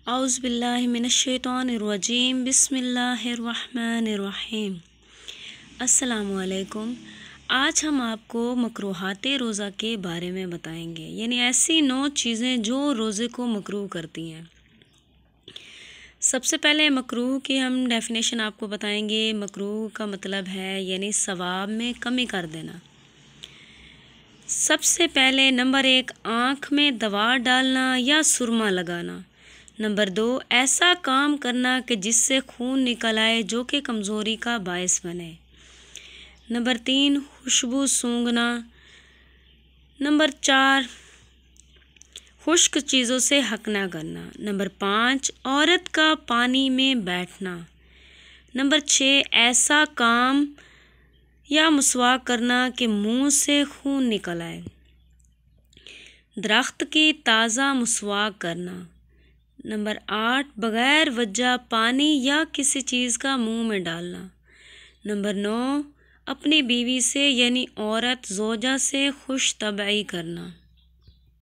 اعوذ باللہ من الشیطان الرجیم بسم اللہ الرحمن الرحیم۔ السلام علیکم۔ آج ہم آپ کو مکروہات روزہ کے بارے میں بتائیں گے، یعنی ایسی 9 چیزیں جو روزے کو مکروہ کرتی ہیں۔ سب سے پہلے مکروہ کی ہم ڈیفینیشن آپ کو بتائیں گے۔ مکروہ کا مطلب ہے یعنی ثواب میں کمی کر دینا۔ سب سے پہلے نمبر 1، آنکھ میں دوا ڈالنا یا سرما لگانا۔ نمبر 2، ایسا کام کرنا کہ جس سے خون نکل آئے جو کہ کمزوری کا باعث بنے۔ نمبر 3، خوشبو سونگھنا۔ نمبر 4، خشک چیزوں سے حق نہ کرنا۔ نمبر 5، عورت کا پانی میں بیٹھنا۔ نمبر 6، ایسا کام یا مسواک کرنا کہ منہ سے خون نکل آئے۔ درخت کی تازہ مسواک کرنا۔ نمبر 8، بغیر وجہ پانی یا کسی چیز کا منہ میں ڈالنا۔ نمبر 9، اپنی بیوی سے یعنی عورت زوجہ سے خوش طبعی کرنا۔